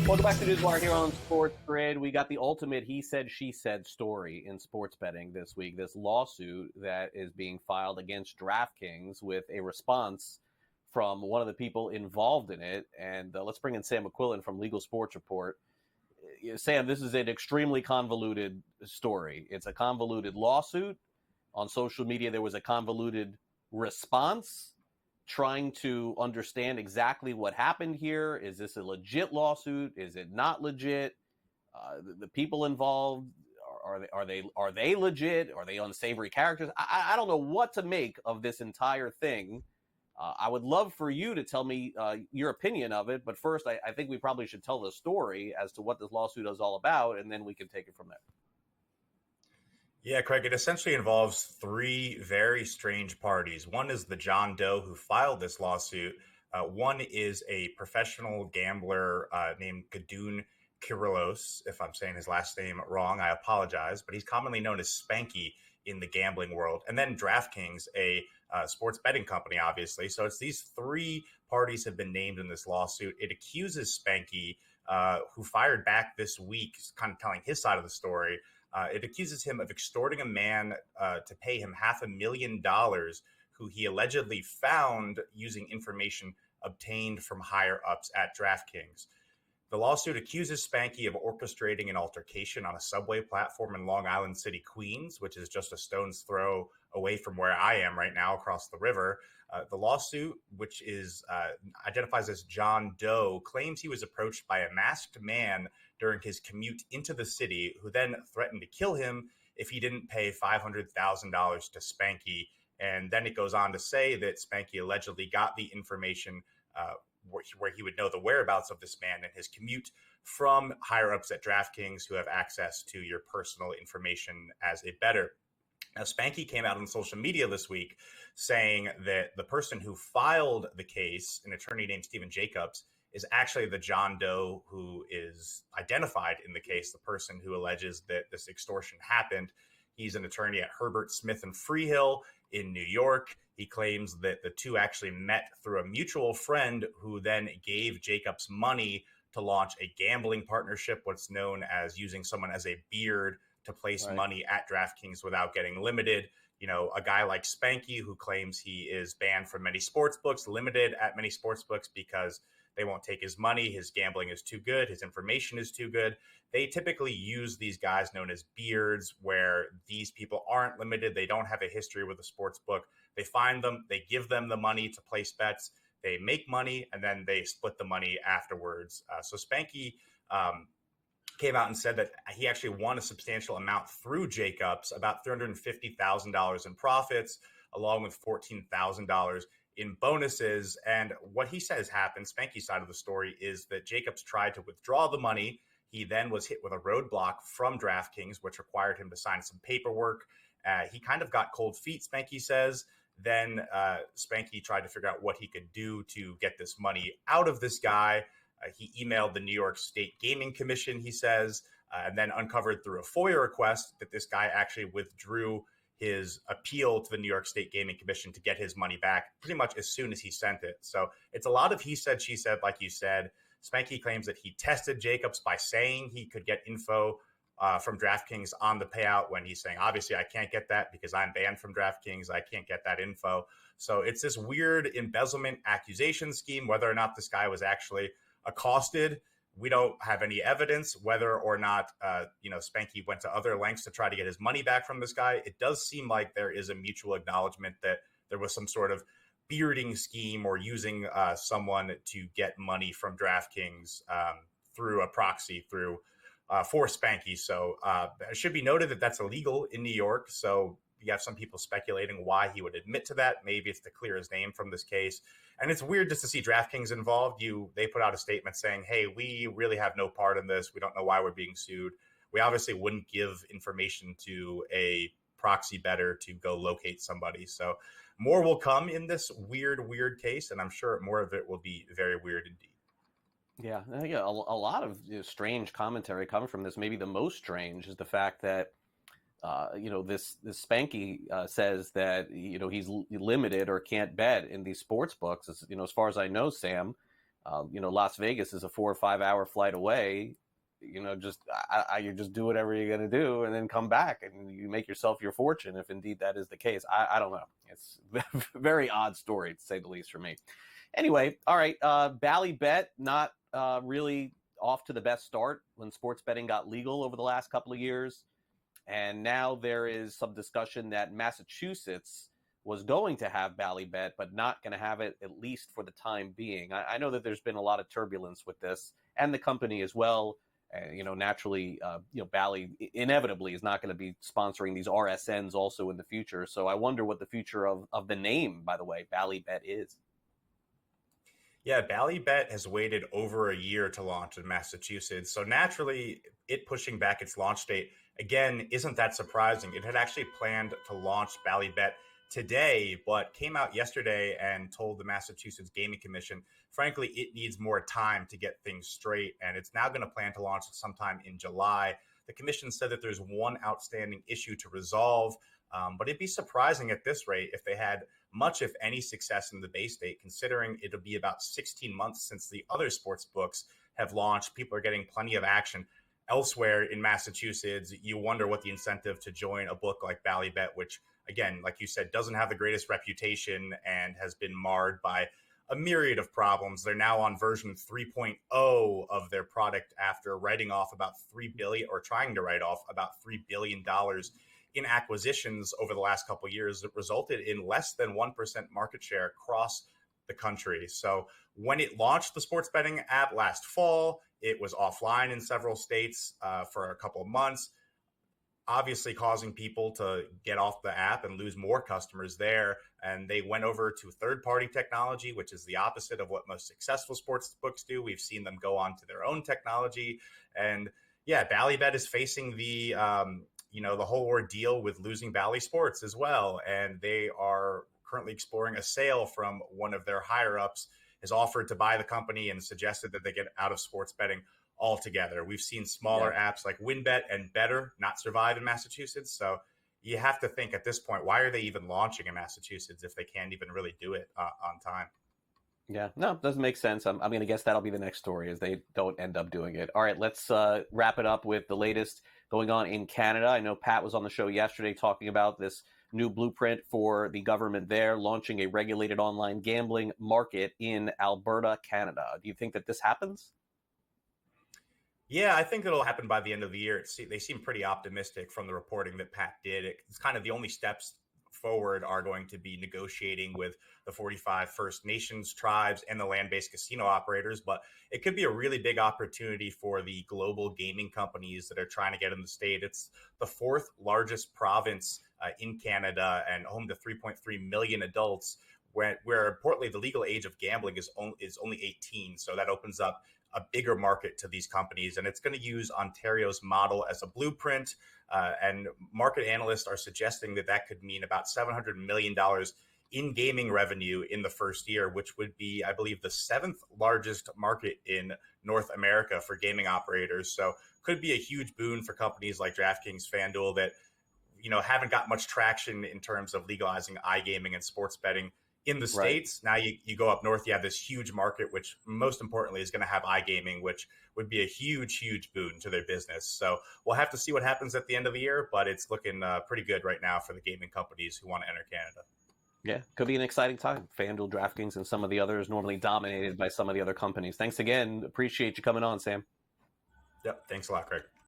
Welcome back to NewsWire here on SportsGrid. We got the ultimate he said, she said story in sports betting this week. This lawsuit that is being filed against DraftKings with a response from one of the people involved in it. And let's bring in Sam McQuillan from Legal Sports Report. Sam, this is an extremely convoluted story. It's a convoluted lawsuit. On social media, there was a convoluted response trying to understand exactly what happened here. Is this a legit lawsuit? Is it not legit? The people involved, are they legit? Are they unsavory characters? I don't know what to make of this entire thing. I would love for you to tell me your opinion of it, but first I think we probably should tell the story as to what this lawsuit is all about, and then we can take it from there. Yeah, Craig, it essentially involves three very strange parties. One is the John Doe who filed this lawsuit. One is a professional gambler named Gadun Kyrillos. If I'm saying his last name wrong, I apologize, but he's commonly known as Spanky in the gambling world. And then DraftKings, a sports betting company, obviously. So it's these three parties have been named in this lawsuit. It accuses Spanky, who fired back this week, kind of telling his side of the story. It accuses him of extorting a man to pay him $500,000 who he allegedly found using information obtained from higher-ups at DraftKings. The lawsuit accuses Spanky of orchestrating an altercation on a subway platform in Long Island City, Queens, which is just a stone's throw away from where I am right now across the river. The lawsuit, which is identifies as John Doe, claims he was approached by a masked man during his commute into the city, who then threatened to kill him if he didn't pay $500,000 to Spanky. And then it goes on to say that Spanky allegedly got the information where he would know the whereabouts of this man and his commute from higher-ups at DraftKings who have access to your personal information as a bettor. Now, Spanky came out on social media this week saying that the person who filed the case, an attorney named Stephen Jacobs, is actually the John Doe who is identified in the case, the person who alleges that this extortion happened. He's an attorney at Herbert Smith and Freehill in New York. He claims that the two actually met through a mutual friend who then gave Jacobs money to launch a gambling partnership, what's known as using someone as a beard to place money at DraftKings without getting limited. You know, a guy like Spanky who claims he is banned from many sports books, limited at many sports books because they won't take his money. His gambling is too good. His information is too good. They typically use these guys known as beards, where these people aren't limited. They don't have a history with a sports book. They find them. They give them the money to place bets. They make money, and then they split the money afterwards. So Spanky came out and said that he actually won a substantial amount through Jacobs, about $350,000 in profits, along with $14,000 in bonuses. And what he says happened, Spanky's side of the story, is that Jacobs tried to withdraw the money. He then was hit with a roadblock from DraftKings, which required him to sign some paperwork. He kind of got cold feet, Spanky says. Then Spanky tried to figure out what he could do to get this money out of this guy. He emailed the New York State Gaming Commission, he says, and then uncovered through a FOIA request that this guy actually withdrew his appeal to the New York State Gaming Commission to get his money back pretty much as soon as he sent it. So it's a lot of he said, she said, like you said. Spanky claims that he tested Jacobs by saying he could get info from DraftKings on the payout when he's saying, obviously, I can't get that because I'm banned from DraftKings. I can't get that info. So it's this weird embezzlement accusation scheme. Whether or not this guy was actually accosted, we don't have any evidence. Whether or not, Spanky went to other lengths to try to get his money back from this guy. It does seem like there is a mutual acknowledgement that there was some sort of bearding scheme or using someone to get money from DraftKings through a proxy for Spanky. So it should be noted that that's illegal in New York. So you have some people speculating why he would admit to that. Maybe it's to clear his name from this case. And it's weird just to see DraftKings involved. They put out a statement saying, hey, we really have no part in this. We don't know why we're being sued. We obviously wouldn't give information to a proxy bettor to go locate somebody. So more will come in this weird case, and I'm sure more of it will be very weird indeed. Yeah, a lot of strange commentary coming from this. Maybe the most strange is the fact that this Spanky says that he's limited or can't bet in these sports books. As far as I know, Sam, Las Vegas is a 4 or 5 hour flight away. You just do whatever you're going to do and then come back and you make yourself your fortune if indeed that is the case. I don't know. It's a very odd story, to say the least, for me. Anyway, all right. Bally Bet, not really off to the best start when sports betting got legal over the last couple of years. And now there is some discussion that Massachusetts was going to have Bally Bet, but not going to have it, at least for the time being. I know that there's been a lot of turbulence with this and the company as well. Naturally, Bally inevitably is not going to be sponsoring these RSNs also in the future. So I wonder what the future of the name, by the way, Bally Bet is. Yeah, Bally Bet has waited over a year to launch in Massachusetts. So naturally, it pushing back its launch date, again, isn't that surprising. It had actually planned to launch Bally Bet today, but came out yesterday and told the Massachusetts Gaming Commission, frankly, it needs more time to get things straight. And it's now going to plan to launch sometime in July. The commission said that there's one outstanding issue to resolve, but it'd be surprising at this rate if they had much, if any, success in the Bay State, considering it'll be about 16 months since the other sports books have launched. People are getting plenty of action elsewhere in Massachusetts. You wonder what the incentive to join a book like Bally Bet, which, again, like you said, doesn't have the greatest reputation and has been marred by a myriad of problems. They're now on version 3.0 of their product after writing off about $3 billion, or trying to write off about $3 billion in acquisitions over the last couple of years that resulted in less than 1% market share across the country. So when it launched the sports betting app last fall, it was offline in several states for a couple of months, obviously causing people to get off the app and lose more customers there. And they went over to third-party technology, which is the opposite of what most successful sports books do. We've seen them go on to their own technology. And yeah, Bally Bet is facing the whole ordeal with losing Bally Sports as well. And they are currently exploring a sale from one of their higher-ups, has offered to buy the company and suggested that they get out of sports betting altogether. We've seen smaller apps like WinBet and Better not survive in Massachusetts. So you have to think at this point, why are they even launching in Massachusetts if they can't even really do it on time? Yeah, no, it doesn't make sense. I'm going to guess that'll be the next story, as they don't end up doing it. All right, let's wrap it up with the latest going on in Canada. I know Pat was on the show yesterday talking about this new blueprint for the government there, launching a regulated online gambling market in Alberta, Canada. Do you think that this happens? Yeah, I think it'll happen by the end of the year. They seem pretty optimistic from the reporting that Pat did. It's kind of the only steps forward are going to be negotiating with the 45 First Nations tribes and the land-based casino operators. But it could be a really big opportunity for the global gaming companies that are trying to get in the state. It's the fourth largest province in Canada and home to 3.3 million adults, where importantly, the legal age of gambling is only 18. So that opens up a bigger market to these companies. And it's going to use Ontario's model as a blueprint. And market analysts are suggesting that could mean about $700 million in gaming revenue in the first year, which would be, I believe, the seventh largest market in North America for gaming operators. So could be a huge boon for companies like DraftKings, FanDuel that, haven't got much traction in terms of legalizing iGaming and sports betting in the States. Right. Now you go up north, you have this huge market, which most importantly is going to have iGaming, which would be a huge, huge boon to their business. So we'll have to see what happens at the end of the year, but it's looking pretty good right now for the gaming companies who want to enter Canada. Yeah, could be an exciting time. FanDuel, DraftKings, and some of the others normally dominated by some of the other companies. Thanks again. Appreciate you coming on, Sam. Yep. Thanks a lot, Craig.